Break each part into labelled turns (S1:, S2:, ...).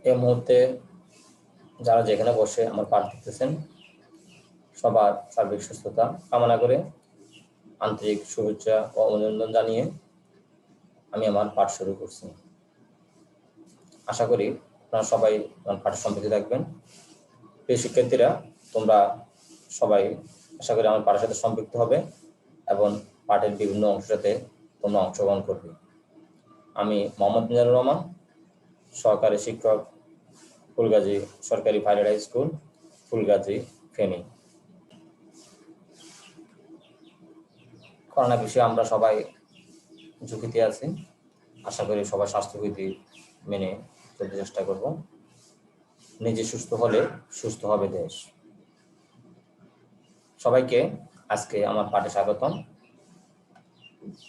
S1: এই মুহূর্তে যারা যেখানে বসে আমার পাঠ দেখতেছেন সবার সার্বিক সুস্থতা কামনা করে আন্তরিক শুভেচ্ছা ও অভিনন্দন জানিয়ে আমি আমার পাঠ শুরু করছি। আশা করি আপনারা সবাই আমার পাঠে সম্পৃক্ত থাকবেন। প্রিয় শিক্ষার্থীরা, তোমরা সবাই আশা করি আমার পাঠের সাথে সম্পৃক্ত হবে এবং পাঠের বিভিন্ন অংশের সাথে তোমরা অংশগ্রহণ করবে। আমি মোহাম্মদ মিজানুর রহমান, সহকারী শিক্ষক, ফুলগাজী সরকারি pilot high school, Fulgazi, Feni. Corona বিষয়ে আমরা সবাই ঝুঁকিতে আছি। আশা করি সবাই স্বাস্থ্যবিধি মেনে চলতে চেষ্টা করব। নিজে সুস্থ হলে সুস্থ হবে দেশ। সবাইকে আজকে আমার পাঠে স্বাগতম।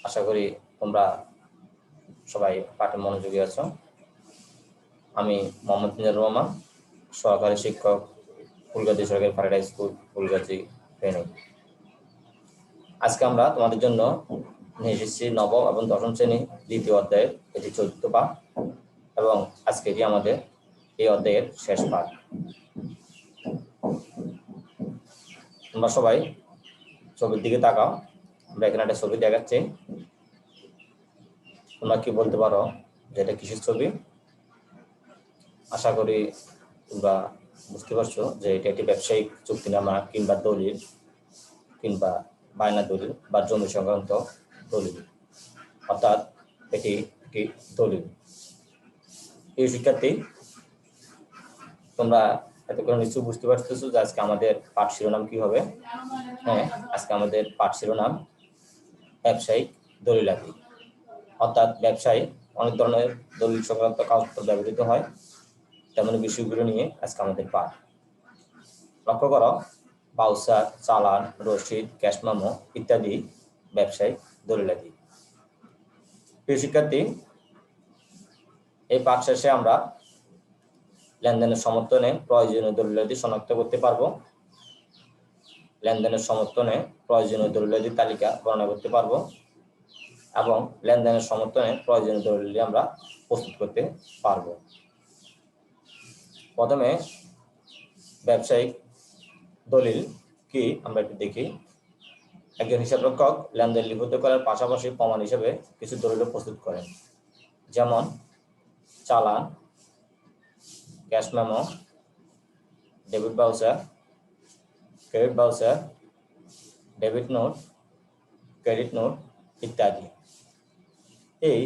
S1: আশা করি তোমরা সবাই পাঠে মনোযোগী আছো। আমি মোহাম্মদ মিজানুর রহমান, সহকারী শিক্ষক, ফুলগাজী সরকারি pilot high school, Fulgazi, Feni. আজকে আমরা তোমাদের জন্য নিয়ে এসেছি নবম এবং দশম শ্রেণী দ্বিতীয় অধ্যায়ের এটি ৪র্থ পাঠ এবং আজকে এটি আমাদের এই অধ্যায়ের শেষ পাঠ। তোমরা সবাই ছবির দিকে তাকাও। আমরা এখানে একটা ছবি দেখাচ্ছি। তোমরা কি বলতে পারো যে এটা কিসের ছবি? আশা করি তোমরা বুঝতে পারছো যে এটা একটি ব্যবসায়িক চুক্তিনামা কিংবা দলিল কিংবা বায়না দলিল বা জমি সংক্রান্ত দলিল, অর্থাৎ এটি একটি দলিল। এই শিক্ষার্থী, তোমরা এতক্ষণ নিশ্চয়ই বুঝতে পারতেছো যে আজকে আমাদের পাঠ শিরোনাম কি হবে। হ্যাঁ, আজকে আমাদের পাঠ শিরোনাম ব্যবসায়িক দলিলাদি, অর্থাৎ ব্যবসায় অনেক ধরনের দলিল সংক্রান্ত কাগজপত্র ব্যবহৃত হয়, তেমন বিষয়গুলো নিয়ে আজকে আমাদের পাঠ। লক্ষ্য করো, বাউচার, চালান, রসিদ, ক্যাশ মেমো ইত্যাদি ব্যবসায়িক দলিলাদি। প্রিয় শিক্ষার্থী, এই পাঠ শেষে আমরা লেনদেনের সমর্থনে প্রয়োজনীয় দলিলাদি শনাক্ত করতে পারবো। লেনদেনের সমর্থনে প্রয়োজনীয় দলিলাদির তালিকা বর্ণনা করতে পারবো এবং লেনদেনের সমর্থনে প্রয়োজনীয় দলিল আমরা প্রস্তুত করতে পারবো। প্রথমে ব্যবসায়িক দলিল কি আমরা একটু দেখি। একজন হিসাবরক্ষক লেনদেন লিপিবদ্ধ করার পাশাপাশি প্রমাণ হিসেবে কিছু দলিল প্রস্তুত করেন, যেমন চালান, cash memo, debit voucher, credit voucher, debit note, credit note ইত্যাদি। এই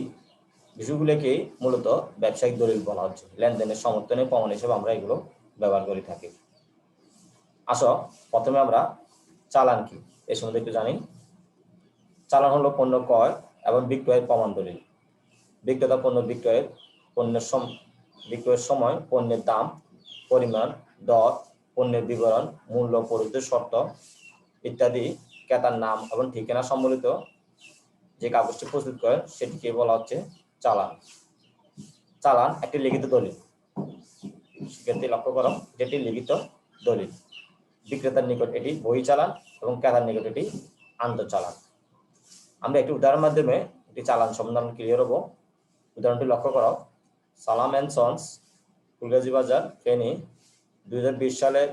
S1: বিষয়গুলোকে মূলত ব্যবসায়িক দলিল বলা হচ্ছে। লেনদেনের সমর্থনে প্রমাণ হিসেবে আমরা এগুলো ব্যবহার করে থাকি। আসো, প্রথমে আমরা চালান কি এর সম্বন্ধে একটু জানি। চালান হলো পণ্য ক্রয় এবং বিক্রয়ের প্রমাণ দলিল। বিক্রেতা পণ্য বিক্রয়ের সময় পণ্যের দাম, পরিমাণ, দর, পণ্যের বিবরণ, মূল্য পরিশোধের শর্ত ইত্যাদি ক্রেতার নাম এবং ঠিকানা সম্বলিত যে কাগজটি প্রস্তুত করে সেটিকে বলা হচ্ছে চালান। চালান একটি লিখিত দলিল। শিক্ষার্থী লক্ষ্য করো, যেটি লিখিত দলিল। বিক্রেতার নিকট এটি বই চালান এবং ক্রেতার নিকট এটি আন্তঃচালান। আমরা একটি উদাহরণের মাধ্যমে একটি চালান সম্বন্ধে ক্লিয়ার হবো। উদাহরণটি লক্ষ্য করো, সালাম এন্ড সন্স, ফুলগাজী বাজার, ফেনী, 2020 সালের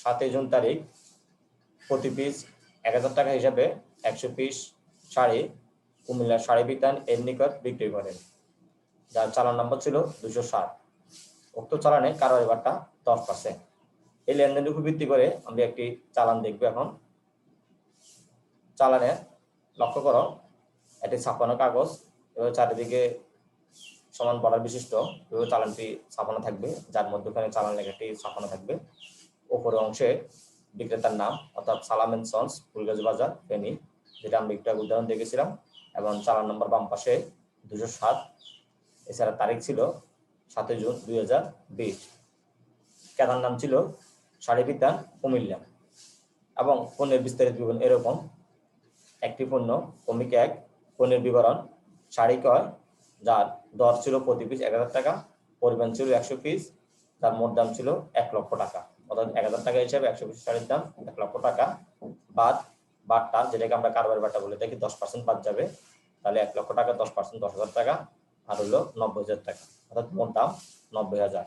S1: 7 জুন তারিখ প্রতি পিস 1000 টাকা হিসাবে 100 পিস শাড়ি কুমিল্লার শাড়ি বিতান এর নিকট বিক্রি করেন, যার চালান নম্বর ছিল 260। উক্ত চালানে কারবারি ভাট্টা 10%। এই লেনদেনের উপর ভিত্তি করে আমরা একটি চালান দেখব। এখন চালানে লক্ষ্য করো, এটি ছাপানো কাগজ এবং চারিদিকে সমান বর্ডার বিশিষ্ট চালানটি ছাপানো থাকবে, যার মধ্যখানে চালান লেখাটি ছাপানো থাকবে। উপরের অংশে বিক্রেতার নাম, অর্থাৎ সালাম এন্ড সন্স, ফুলগাজী বাজার, ফেনী, যেটা আমরা একটু উদাহরণ দেখেছিলাম, এবং চালান নম্বর বাম পাশে 207। এছাড়া তারিখ ছিল 7 জুন 2020। ক্রেতার নাম ছিল শাড়ি বিতান কুমিল্লা এবং পণ্যের বিস্তারিত বিবরণ এরকম: একটি পণ্য, কমিক 1, পণ্যের বিবরণ, শাড়ি ক্রয়, যার দর ছিল প্রতি পিস 1000 টাকা, পরিমাণ ছিল 100 পিস, তার মোট দাম ছিল 1 লক্ষ টাকা, অর্থাৎ 1000 টাকা হিসাবে 100 পিস শাড়ির দাম 1 লক্ষ টাকা। বাট্টা, যেটাকে আমরা কারবারি বাট্টা বলে থাকি, 10% বাদ যাবে, তাহলে 1 লক্ষ টাকা 10% 10,000 টাকা। আর হলো 90,000 টাকা, অর্থাৎ মোট দাম 90,000।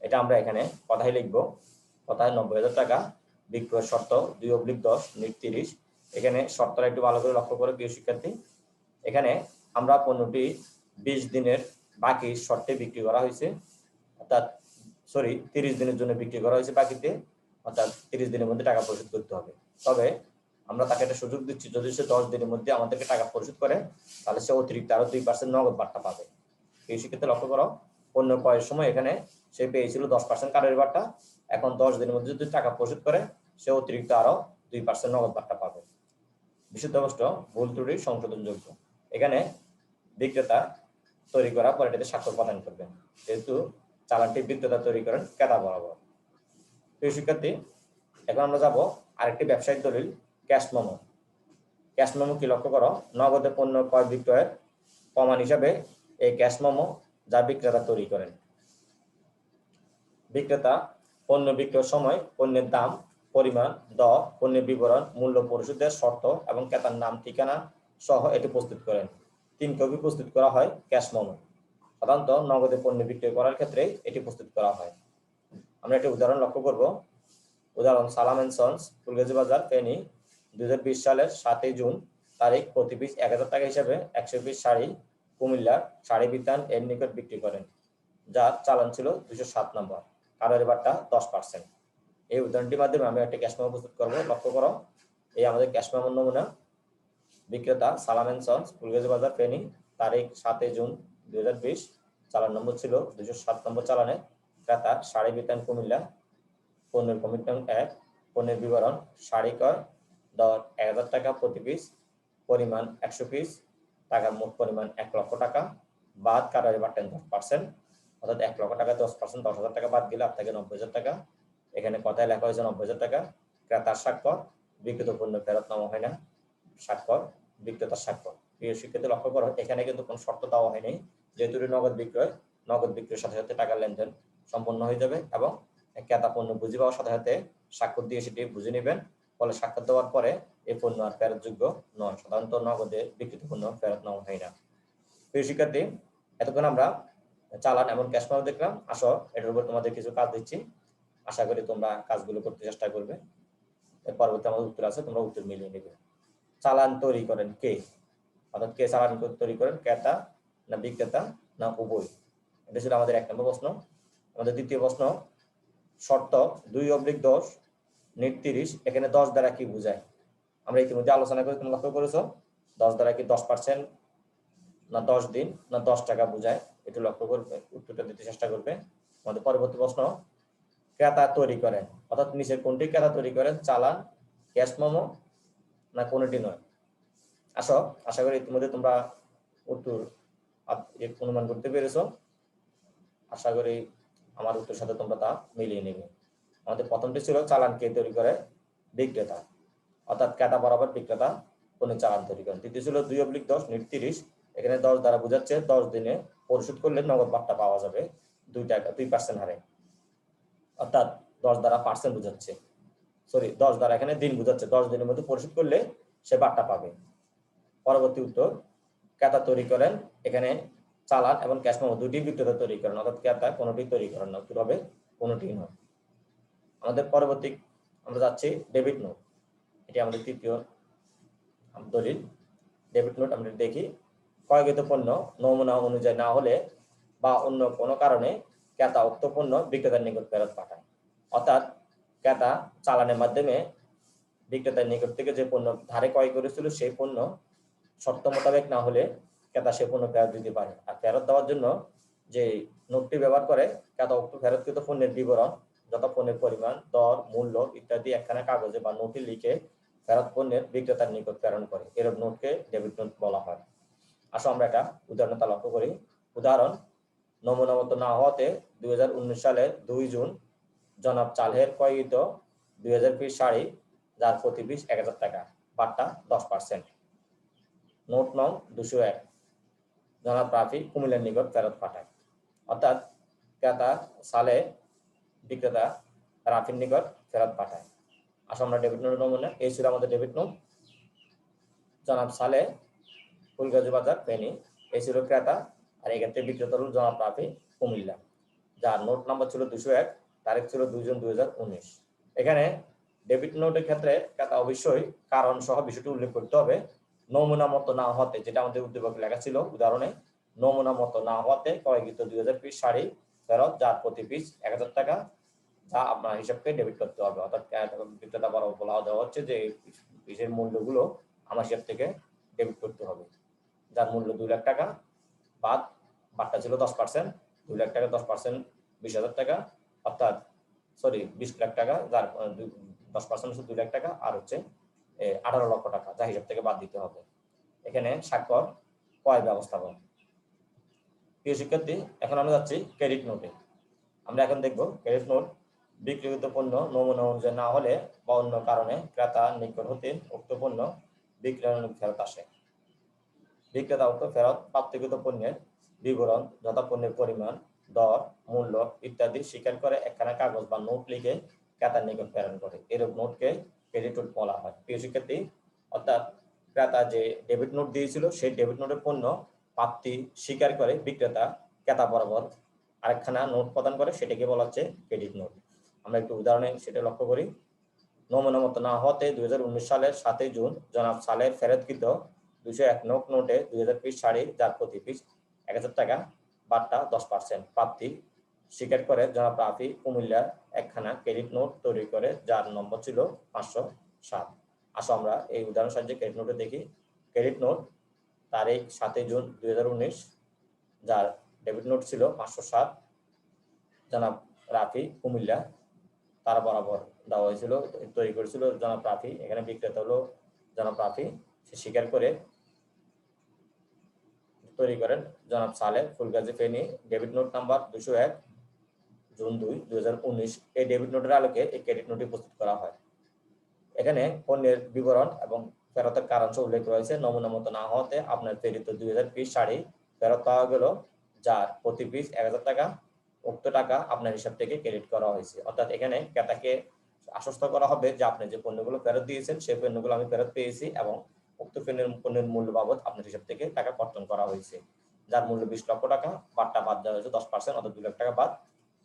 S1: এটা আমরা এখানে কথায় লিখবো, কথায় 90,000 টাকা বিক্রয়ের শর্ত 2/10 নিট 30। এখানে শর্তটা একটু ভালো করে লক্ষ্য করে প্রিয় শিক্ষার্থী, এখানে আমরা পণ্যটি 20 দিনের বাকি শর্তে বিক্রি করা হয়েছে, অর্থাৎ 30 দিনের জন্য বিক্রি করা হয়েছে বাকিতে, অর্থাৎ 30 দিনের মধ্যে টাকা পরিশোধ করতে হবে। তবে আমরা তাকে একটা সুযোগ দিচ্ছি, যদি সে 10 দিনের মধ্যে আমাদেরকে টাকা পরিশোধ করে তাহলে সে অতিরিক্ত আরো 2% নগদ বার্তা পাবে। এই শিক্ষার্থী লক্ষ্য করো, পণ্য ক্রয়ের সময় এখানে সে পেয়েছিল 10% কার্ডের বার্তা, এখন 10 দিনের মধ্যে যদি টাকা পরিশোধ করে সে অতিরিক্ত আরো 2% নগদ বার্তা পাবে। বিশুদ্ধ প্রশ্ন ভুল ত্রুটি সংশোধনযোগ্য। এখানে বিক্রেতা তৈরি করা পরে এটাতে স্বাক্ষর প্রদান করবেন, যেহেতু চালানটি বিক্রেতা তৈরি করেন ক্রেতা বরাবর। প্রিয় শিক্ষার্থী, এখন আমরা যাব আরেকটি ব্যবসায়িক দলিল, ক্যাশ মেমো। ক্যাশ মেমো কি লক্ষ্য করো, নগদে পণ্য ক্রয় বিক্রয়ের প্রমাণ হিসাবে এই ক্যাশ মেমো যা বিক্রেতা তৈরি করেন। বিক্রেতা পণ্য বিক্রয়ের সময় পণ্যের দাম, পরিমাণ, দর, পণ্যের বিবরণ, মূল্য পরিশোধের শর্ত এবং ক্রেতার নাম ঠিকানা সহ এটি প্রস্তুত করেন। 3 কপি প্রস্তুত করা হয় ক্যাশ মেমো। সাধারণত নগদে পণ্য বিক্রয় করার ক্ষেত্রে এটি প্রস্তুত করা হয়। আমরা একটি উদাহরণ লক্ষ্য করব। উদাহরণ, সালাম এন্ড সন্স, ফুলগাজী বাজার, ফেনী, 2020 সালের 7 জুন তারিখ প্রতি পিস 1000 টাকা হিসাবে 100 পিস শাড়ি কুমিল্লার শাড়ি বিতান এর নিকট বিক্রি করেন, যার চালান ছিল 207 নম্বর, কারোর বার্তা 10%। এই উদাহরণটির মাধ্যমে আমি একটা ক্যাশ মেমো প্রস্তুত করব। লক্ষ্য করো, এই আমাদের ক্যাশ মেমোর নমুনা। বিক্রেতা সালাম এন্ড সন্স, ফুলগাজী বাজার, ফেনী, তারিখ 7 জুন 2020, চালান নম্বর ছিল 207 নম্বর চালানে, ক্রেতা শাড়ি বিতান কুমিল্লা, পণ্যের কমিটমেন্ট 1, পণ্যের বিবরণ, শাড়ি ক্রয়, দর 1000 টাকা প্রতি পিস, পরিমাণ 100 পিস, টাকার মোট পরিমাণ 1 লক্ষ টাকা, বাদ কাটারি বাড়তেন 10%, অর্থাৎ 1 লক্ষ টাকা 10%, 10,000 টাকা বাদ দিলে আপনাকে 90,000 টাকা। এখানে কথায় লেখা হয়েছে 90,000 টাকা। ক্রেতার স্বাক্ষর, বিক্রিত পণ্য ফেরত নেওয়া হয় না, স্বাক্ষর বিক্রেতার স্বাক্ষর। প্রিয় শিক্ষার্থী লক্ষ্য করো, এখানে কিন্তু কোনো শর্ত দেওয়া হয়নি, যেহেতু নগদ বিক্রয়, নগদ বিক্রয়ের সাথে সাথে টাকার লেনদেন সম্পন্ন হয়ে যাবে এবং ক্রেতা পণ্য বুঝে পাওয়ার সাথে সাথে স্বাক্ষর দিয়ে সেটি বুঝে নেবেন। ফলে স্বাক্ষর দেওয়ার পরে এই পণ্য আর ফেরতযোগ্য নয়। সাধারণত নগদে বিক্রিত পণ্য ফেরত নেওয়া হয় না। প্রিয় শিক্ষার্থী, এতক্ষণ আমরা চালান এবং ক্যাশ মেমো দেখলাম। আসো এটার উপর তোমাদের কিছু কাজ দিচ্ছি, আশা করি তোমরা কাজগুলো করতে চেষ্টা করবে। এর পরবর্তী আমাদের উত্তর আছে, তোমরা উত্তর মিলিয়ে নেবে। চালান তৈরি করেন কে, অর্থাৎ কে চালান তৈরি করেন, ক্রেতা না বিক্রেতা না উভয়? এটা ছিল আমাদের 1 নম্বর প্রশ্ন। আমাদের দ্বিতীয় প্রশ্ন, শর্ত 2/10 নিট 30, এখানে 10 দ্বারা কি বোঝায়? আমরা ইতিমধ্যে আলোচনা করে তোমরা লক্ষ্য করেছো, 10 দ্বারা কি 10% না 10 দিন না 10 টাকা বোঝায়? একটু লক্ষ্য করবে, উত্তরটা দিতে চেষ্টা করবে। আমাদের পরবর্তী প্রশ্ন, ক্রেতা তৈরি করেন, অর্থাৎ নিচের কোনটি ক্রেতা তৈরি করেন, চালান, ক্যাশ মেমো না কোনটি নয়? আসো, আশা করি ইতিমধ্যে তোমরা উত্তর অনুমান করতে পেরেছো। আশা করি আমার উত্তরের সাথে তোমরা তা মিলিয়ে নেবে। আমাদের প্রথমটি ছিল চালান কে তৈরি করে, বিক্রেতা, অর্থাৎ ক্রেতা বরাবর বিক্রেতা কোনো চালান তৈরি করেন। দ্বিতীয় ছিল 2/10 নিট 30, এখানে 10 দ্বারা বোঝাচ্ছে 10 দিনে পরিশোধ করলে নগদ বার্তা পাওয়া যাবে 2% হারে, অর্থাৎ 10 দ্বারা পার্সেন্ট বোঝাচ্ছে, 10 দ্বারা এখানে দিন বোঝাচ্ছে, 10 দিনের মধ্যে পরিশোধ করলে সে বার্তা পাবে। পরবর্তী উত্তর, ক্রেতা তৈরি করেন, এখানে চালান এবং ক্যাশ মেমো দুটি বিক্রেতা তৈরি করেন, অর্থাৎ ক্রেতা কোনোটি তৈরি করেন না, উত্তর হবে কোনোটি নয়। আমাদের পরবর্তী আমরা যাচ্ছি ডেবিট নোট। এটি আমাদের তৃতীয় দলিল। ডেবিট নোট আমরা দেখি, ক্রয়কৃত পণ্য নমুনা অনুযায়ী না হলে বা অন্য কোনো কারণে ক্রেতা উক্ত পণ্য বিক্রেতার নিকট ফেরত পাঠায়, অর্থাৎ ক্রেতা চালানের মাধ্যমে বিক্রেতার নিকট থেকে যে পণ্য ধারে ক্রয় করেছিল সেই পণ্য শর্ত মোতাবেক না হলে ক্রেতা সে পণ্য ফেরত দিতে পারে। আর ফেরত দেওয়ার জন্য যে নোটটি ব্যবহার করে, ক্রেতা উক্ত ফেরতকৃত পণ্যের বিবরণ, যত পণ্যের পরিমাণ, দর, মূল্য ইত্যাদি একখানা কাগজে বা নোটে লিখে ফেরত পণ্যের বিক্রেতার নিকট প্রেরণ করে। এরূপ নোটকে ডেবিট নোট বলা হয়। আসো আমরা একটা উদাহরণটা লক্ষ্য করি। উদাহরণ, নমুনা মতো না হওয়াতে 2019 সালের 2 জুন জনাব চালহের ক্রয়কৃত 2000 পিস শাড়ি, যার প্রতি পিস 1000 টাকা, বার্তা 10%। নোট নং 201, জনাব রাফি কুমিল্লার নিকট ফেরত পাঠায়, অর্থাৎ ক্রেতা সালে বিক্রেতা রাফির নিকট ফেরত পাঠায়। আসলে আমরা ডেবিট নোটের নমুনা, এই ছিল আমাদের ডেবিট নোট। জনাব সালে ফুলগাজী বাজার, ফেনী, এই ছিল ক্রেতা, আর এক্ষেত্রে বিক্রেতা হল জনাব রাফি কুমিল্লা, যার নোট নাম্বার ছিল 201, তারিখ ছিল 2/2/2019। এখানে ডেবিট নোটের ক্ষেত্রে ক্রেতা অবশ্যই কারণ সহ বিষয়টি উল্লেখ করতে হবে। নমুনা মতো না হতে, যেটা আমাদের উদ্দীপকে লেখা ছিল উদাহরণে, নমুনা মতো না হতে ক্রয়কৃত 2000 পিস শাড়ি ফেরত, যার প্রতি পিস 1000 টাকা, যা আপনার হিসাবকে ডেবিট করতে হবে। অর্থাৎ বিক্রেতা বলা দেওয়া হচ্ছে যে পিসের মূল্যগুলো আমার হিসাব থেকে ডেবিট করতে হবে, যার মূল্য 2 লাখ টাকা, বাদ বাট্টা ছিল 10%, 2 লাখ টাকা 10% 20,000 টাকা, অর্থাৎ 20 লাখ টাকা, যার 10% হচ্ছে 2 লাখ টাকা, আর হচ্ছে 18 লক্ষ টাকা, যা হিসাব থেকে বাদ দিতে হবে। এখানে স্বাক্ষর ক্রয় ব্যবস্থাপন। প্রিয় শিক্ষার্থী, এখন আমরা যাচ্ছি ক্রেডিট নোটে। আমরা এখন দেখব ক্রেডিট নোট বিক্রিত পণ্য নমুনা অনুযায়ী না হলে বা অন্য কারণে ক্রেতার নিকট হতে উক্ত পণ্য বিক্রয় ফেরত আসে। বিক্রেতা উক্ত ফেরত প্রাপ্তিকৃত পণ্যের বিবরণ যথা পণ্যের পরিমাণ, দর, মূল্য ইত্যাদি স্বীকার করে একখানা কাগজ বা নোট লিখে ক্রেতার নিকট প্রেরণ করে। এরূপ নোটকে ক্রেডিট নোট বলা হয়। প্রিয় শিক্ষার্থী, অর্থাৎ ক্রেতা যে ডেবিট নোট দিয়েছিল সেই ডেবিট নোটের পণ্য প্রাপ্তি স্বীকার করে বিক্রেতা ক্রেতা বরাবর আরেকখানা নোট প্রদান করে, সেটাকে বলা হচ্ছে ক্রেডিট নোট। আমরা একটু উদাহরণে সেটা লক্ষ্য করি। নমুনা মতো না হতে 2019 সালের 7 জুন জনাব সালের ফেরতকৃত 201 নং নোটে 2000 পিস শাড়ি, যার প্রতি পিস 1000 টাকা, বাট্টা 10%, প্রাপ্তি স্বীকার করে জনাব রাফি কুমিল্লা একখানা ক্রেডিট নোট তৈরি করে, যার নম্বর ছিল 507। আসো আমরা এই উদাহরণ সাহায্যে ক্রেডিট নোটে দেখি। ক্রেডিট নোট তারিখ 7 জুন 2019, যার ডেবিট নোট ছিল 507, জনাব রাফি কুমিল্লা, তার বরাবর দেওয়া হয়েছিল, তৈরি করেছিল জনাব রাফি। এখানে বিক্রেতা হলো জনাব রাফি, সে স্বীকার করে তৈরি করেন জনাব Saleh Fulgazi Feni. Debit note number 201 June 2, 2019। এই ডেবিট নোটের আলোকে এই ক্রেডিট নোটটি প্রস্তুত করা হয়। এখানে পণ্যের বিবরণ এবং ফেরতের কারণ উল্লেখ রয়েছে। নমুনা মতো না হতে আপনার প্রেরিত 2000 পিস শাড়ি ফেরত পাওয়া গেল, যার প্রতি পিস 1000 টাকা। উক্ত টাকা আপনার হিসাব থেকে ক্রেডিট করা হয়েছে। অর্থাৎ এখানে ক্রেতাকে আশ্বস্ত করা হবে যে আপনি যে পণ্যগুলো ফেরত দিয়েছেন সেই পণ্যগুলো আমি ফেরত পেয়েছি এবং উক্ত পণ্যের মূল্য বাবদ আপনার হিসাব থেকে টাকা কর্তন করা হয়েছে, যার মূল্য 20 লক্ষ টাকা, বাট্টা বাদ দেওয়া হয়েছে 10%, অর্থাৎ 2 লাখ টাকা বাদ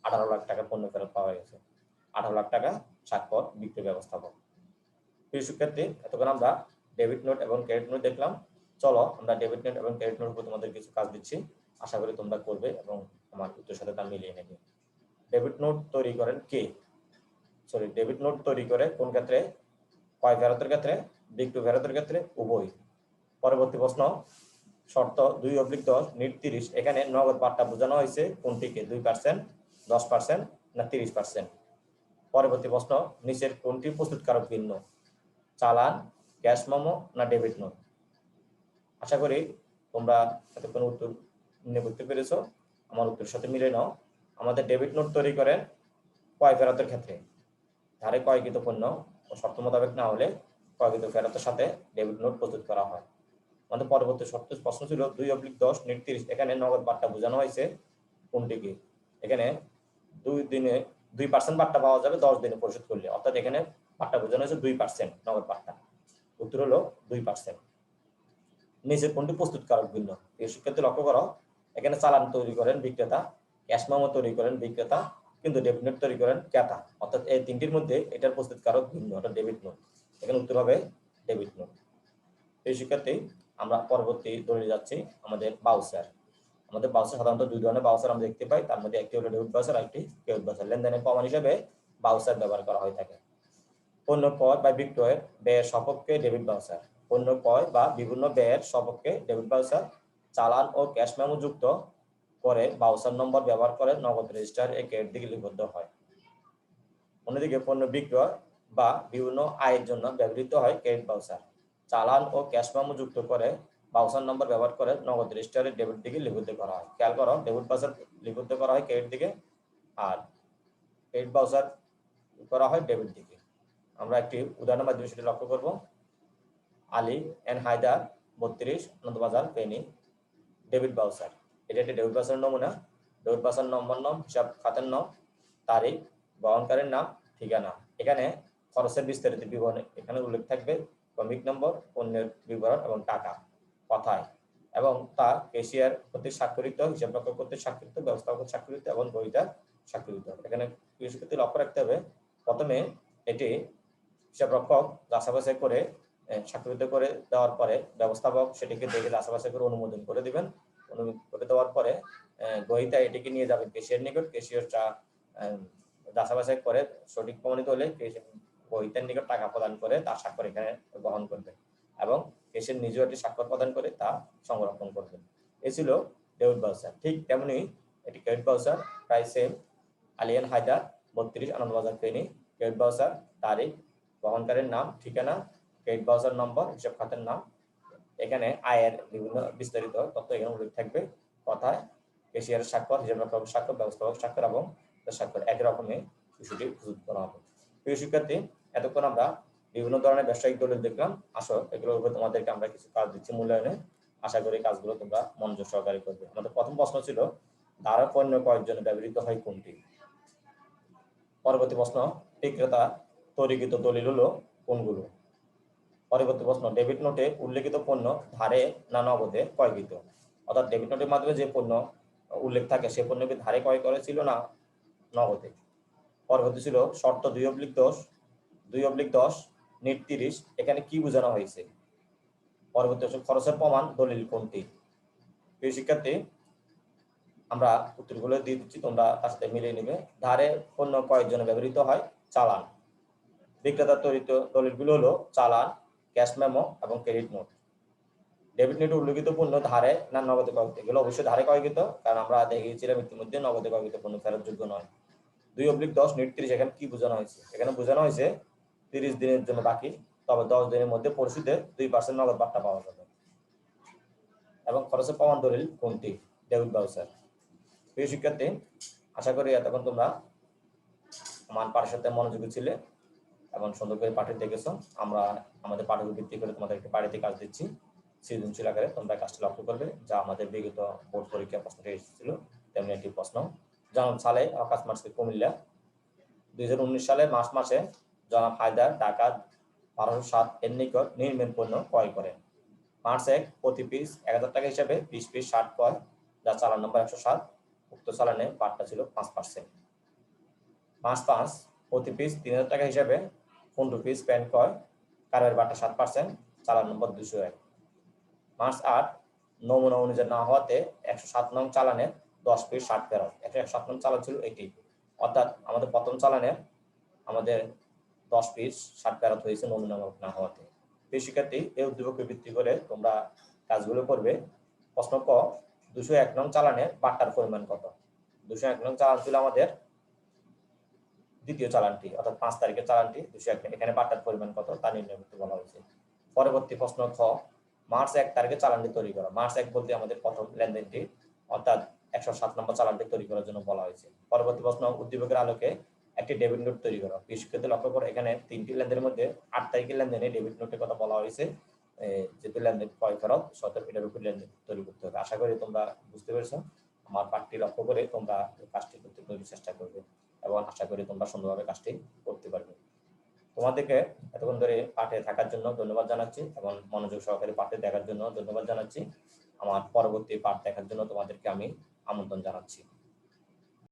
S1: 18 লাখ টাকার পণ্য ফেরত পাওয়া গেছে। 18 লাখ টাকা স্বাক্ষর বিক্রয় ব্যবস্থাপক। প্রিয় শিক্ষার্থী, এতক্ষণ আমরা ডেবিট নোট এবং ক্রেডিট নোট দেখলাম। চলো আমরা ডেবিট নোট এবং ক্রেডিট নোট উপর তোমাদের কিছু কাজ দিচ্ছি, আশা করি তোমরা করবে এবং আমার উত্তরের সাথে তা মিলিয়ে নেবে। ডেবিট নোট তৈরি করেন কে? ডেবিট নোট তৈরি করে কোন ক্ষেত্রে? ক্রয় ফেরতের ক্ষেত্রে, বিক্রয় ফেরতের ক্ষেত্রে, উভয়। পরবর্তী প্রশ্ন, শর্ত 2/10 নিট 30। এখানে নগদ বাট্টা বোঝানো হয়েছে কোনটিকে? 2%, 10% না 30%? পরবর্তী প্রশ্ন, নিচের কোনটি প্রস্তুতকারক ভিন্ন? চালান, ক্যাশ মেমো না ডেবিট নোট? আশা করি তোমরা এতক্ষণ উত্তর নিয়ে বুঝতে পেরেছো। আমার উত্তরের সাথে মিলে নাও। আমাদের ডেবিট নোট তৈরি করেন ক্রয় ফেরতের ক্ষেত্রে, ধারে ক্রয়কৃত পণ্য ও শর্ত মোতাবেক না হলে ক্রয়কৃত ফেরতের সাথে ডেবিট নোট প্রস্তুত করা হয়। আমাদের পরবর্তী প্রশ্ন ছিল 2/10 নিট 30। এখানে নগদ বাট্টা বোঝানো হয়েছে কোনটিকে? এখানে 2% বাট্টা পাওয়া যাবে 10 দিনে পরিশোধ করলে, অর্থাৎ এখানে বাট্টা বোঝানো হয়েছে 2% নগদ বাট্টা। উত্তর হলো 2%। নিচের কোনটি প্রস্তুতকারক ভিন্ন? এই শিক্ষার্থী লক্ষ্য করো, এখানে চালান তৈরি করেন বিক্রেতা, ক্যাশ মেমো তৈরি করেন বিক্রেতা, কিন্তু ডেবিট নোট তৈরি করেন ক্রেতা। অর্থাৎ এই তিনটির মধ্যে এটার প্রস্তুতকারক ভিন্ন, অর্থাৎ ডেবিট নোট। এখানে উত্তর হবে ডেবিট নোট। এই শিক্ষার্থী, আমরা পরবর্তী দলিলে যাচ্ছি। আমাদের বাউচার। আমাদের বাউচার সাধারণত দুই ধরনের বাউচার আমরা দেখতে পাই, তার মধ্যে একটি হলো ডেবিট বাউচার আর একটি ক্রেডিট বাউচার। লেনদেনের প্রমাণ হিসেবে বাউচার ব্যবহার করা হয়ে থাকে। পণ্য ক্রয় বা বিক্রয়ের ব্যয়ের সপক্ষে ডেবিট বাউচার, পণ্য ক্রয় বা বিভিন্ন ব্যয়ের সপক্ষে ডেবিট বাউচার। চালান ও ক্যাশ মেমো যুক্ত করে বাউচার নম্বর ব্যবহার করে নগদ রেজিস্টার এ ক্রেডিট দিকে লিপিবদ্ধ হয়। অন্যদিকে পণ্য বিক্রয় বা বিভিন্ন আয়ের জন্য ব্যবহৃত হয় ক্রেডিট বাউচার। চালান ও ক্যাশ মেমো যুক্ত করে বাউচার নম্বর ব্যবহার করে নগদ রেজিস্টারে ডেবিট দিকে লিপিবদ্ধ করা হয়। খেয়াল করো, ডেবিট বাউচার লিপিবদ্ধ করা হয় ক্রেডিট দিকে আর ক্রেডিট বাউচার করা হয় ডেবিট দিকে। আমরা একটি উদাহরণের মাধ্যমে সেটি লক্ষ্য করব। Ali and Haider 32 Anandabazar Feni, debit voucher. এটা একটি ডেবিট বাউচারের নমুনা। ডেবিট বাউচার নম্বর, নাম, হিসাব খাতের নাম, তারিখ, বহনকারীর নাম, ঠিকানা। এখানে খরচের বিস্তারিত বিবরণ এখানে উল্লেখ থাকবে, ক্রমিক নম্বর, পণ্যের বিবরণ এবং টাকা কোথায় এবং তা ক্যাশিয়ার কর্তৃক স্বাক্ষরিত, হিসাব রক্ষক কর্তৃক স্বাক্ষরিত, ব্যবস্থাপক স্বাক্ষরিত এবং গ্রহীতার স্বাক্ষরিত। এখানে কিছু ক্ষেত্রে লক্ষ্য রাখতে হবে, প্রথমে এটি হিসাব রক্ষক যাচাই বাছাই করে স্বাক্ষরিত করে দেওয়ার পরে ব্যবস্থাপক সেটিকে দেখে যাচাই বাছাই করে অনুমোদন করে দিবেন। অনুমোদন করে দেওয়ার পরে গ্রহীতা এটিকে নিয়ে যাবেন ক্যাশিয়ার নিকট। ক্যাশিয়ারটা যাচাই বাছাই করে সঠিক প্রমাণিত হলে গ্রহীতার নিকট টাকা প্রদান করে তার স্বাক্ষর এখানে গ্রহণ করবেন এবং ক্যাশিয়ার নিজেও একটি স্বাক্ষর প্রদান করে তা সংরক্ষণ করবেন। এ ছিল ডেবিট ভাউচার। ঠিক তেমনি এটি ক্রেডিট ভাউচার, প্রায় same. Aliyan Haider 32 Anandabazar Feni. Credit voucher, তারিখ, বহনকারীর নাম, ঠিকানা, ক্রেডিট ভাউচার নম্বর, হিসাব খাতের নাম। এখানে আয়ের বিভিন্ন বিস্তারিত তথ্য এখানে উল্লেখ থাকবে। কথায় ক্যাশিয়ারের স্বাক্ষর, হিসাব রক্ষকের স্বাক্ষর, ব্যবস্থাপক স্বাক্ষর এবং স্বাক্ষর একই রকমের বিষয়টি প্রস্তুত করা হবে। প্রিয় শিক্ষার্থী, এতক্ষণ আমরা বিভিন্ন ধরনের ব্যবসায়িক দলিল দেখলাম। আসো এগুলোর উপর তোমাদেরকে আমরা কিছু কাজ দিচ্ছি মূল্যায়নে। আশা করি কাজগুলো তোমরা মনোযোগ সহকারে করবে। আমাদের প্রথম প্রশ্ন ছিল, ধারা পণ্য ক্রয়ের জন্য ব্যবহৃত হয় কোনটি? পরবর্তী প্রশ্ন, বিক্রেতা তৈরিকৃত দলিল হলো কোনগুলো? পরবর্তী প্রশ্ন, ডেবিট নোটে উল্লেখিত পণ্য ধারে না নগদে ক্রয়কৃত? অর্থাৎ ডেবিট নোটের মাধ্যমে যে পণ্য উল্লেখ থাকে সে পণ্যকে ধারে ক্রয় করেছিল না নগদে? পরবর্তী ছিল শর্ত 2/10 নিট 30, এখানে কি বোঝানো হয়েছে? পরবর্তী হচ্ছে খরচের প্রমাণ দলিল কোনটি? প্রিয় শিক্ষার্থী, আমরা উত্তরগুলো দিয়ে দিচ্ছি, তোমরা তার সাথে মিলিয়ে নেবে। ধারে পণ্য ক্রয়ের জন্য ব্যবহৃত হয় চালান। বিক্রেতার তৈরিত দলিলগুলো হলো চালান, ক্যাশ মেমো এবং ক্রেডিট নোট। ডেবিট নোটে উল্লেখিত পণ্য ধারে না নগদে ক্রয়কৃত? এগুলো অবশ্যই ধারে ক্রয়কৃত, কারণ আমরা দেখিয়েছিলাম ইতিমধ্যে নগদে ক্রয়কৃত পণ্য ফেরতযোগ্য নয়। 2/10 নিট 30, এখানে কি বোঝানো হয়েছে? এখানে বোঝানো হয়েছে 30 দিনের জন্য বাকি, তবে 10 দিনের মধ্যে পরিশোধে 2% নগদ বার্তা পাওয়া যাবে। এবং খরচের প্রমাণ দলিল কোনটি? Debit voucher. প্রিয় শিক্ষার্থী, আশা করি এতক্ষণ তোমরা আমার পাঠের সাথে মনোযোগী ছিলে এবং সুন্দর করে পাঠে দেখেছো। আমরা আমাদের পাঠের ভিত্তি করে তোমাদেরকে বাড়িতে কাজ দিচ্ছি সৃজনশীল আকারে। তোমরা কাজটি লক্ষ্য করবে, যা আমাদের বিগত বোর্ড পরীক্ষা প্রশ্নটি এসেছিল তেমনি একটি প্রশ্ন। জনাব সালে আকাশ মার্কেট কুমিল্লা 2019 সালে মার্চ মাসে জনাব হায়দার ঢাকা 1207 এর নিকট নির্মাণ পণ্য ক্রয় করেন। মার্চ 1 প্রতি পিস 1000 টাকা হিসাবে 20 পিস শার্ট ক্রয়, যা চালান নম্বর 107। উক্ত চালানে বাট্টা ছিল 5%। মার্চ 5 প্রতি পিস 3000 টাকা হিসাবে 15 পিস প্যান্ট ক্রয়, কারের বাট্টা 7%, চালান নম্বর 201। মার্চ 8 নমুনা অনুযায়ী না হওয়াতে 107 নং চালানে 10 পিস শার্ট ফেরত। 107 নং চালান ছিল এটি, অর্থাৎ আমাদের প্রথম চালানে আমাদের 10 পিস শার্ট ফেরত হয়েছে নমুনা না হওয়াতে। প্রিয় শিক্ষার্থী, এই উদ্দীপককে ভিত্তি করে তোমরা কাজগুলো করবে। প্রশ্ন ক, 201 নং চালানের বাট্টার পরিমাণ কত? 201 নং চালান ছিল আমাদের দ্বিতীয় চালানটি, অর্থাৎ 5 তারিখের চালানটি 201। এখানে বাট্টার পরিমাণ কত তা নির্ণয় করতে বলা হয়েছে। পরবর্তী প্রশ্ন খ, মার্চ 1 তারিখে চালানটি তৈরি করা। মার্চ 1 বলতে আমাদের প্রথম লেনদেনটি, অর্থাৎ 107 নম্বর চালানটি তৈরি করার জন্য বলা হয়েছে। পরবর্তী প্রশ্ন, উদ্দীপকের আলোকে একটি ডেবিট নোট তৈরি করা। শিক্ষার্থী লক্ষ্য করে, এখানে 3টি লেনদেনের মধ্যে 8 তারিখের লেনদেনে ডেবিট নোটের কথা বলা হয়েছে। যেহেতু লেনদেন ক্রয় ফেরত, সতর্ক এটার উপর লেনদেন তৈরি করতে হবে। আশা করি তোমরা বুঝতে পেরেছো। আমার পাঠটি লক্ষ্য করে তোমরা কাজটি করতে চেষ্টা করবে এবং আশা করি তোমরা সুন্দরভাবে কাজটি করতে পারবে। তোমাদেরকে এতক্ষণ ধরে পাঠে থাকার জন্য ধন্যবাদ জানাচ্ছি এবং মনোযোগ সহকারে পাঠে দেখার জন্য ধন্যবাদ জানাচ্ছি। আমার পরবর্তী পাঠ দেখার জন্য তোমাদেরকে আমি আমন্ত্রণ জানাচ্ছি।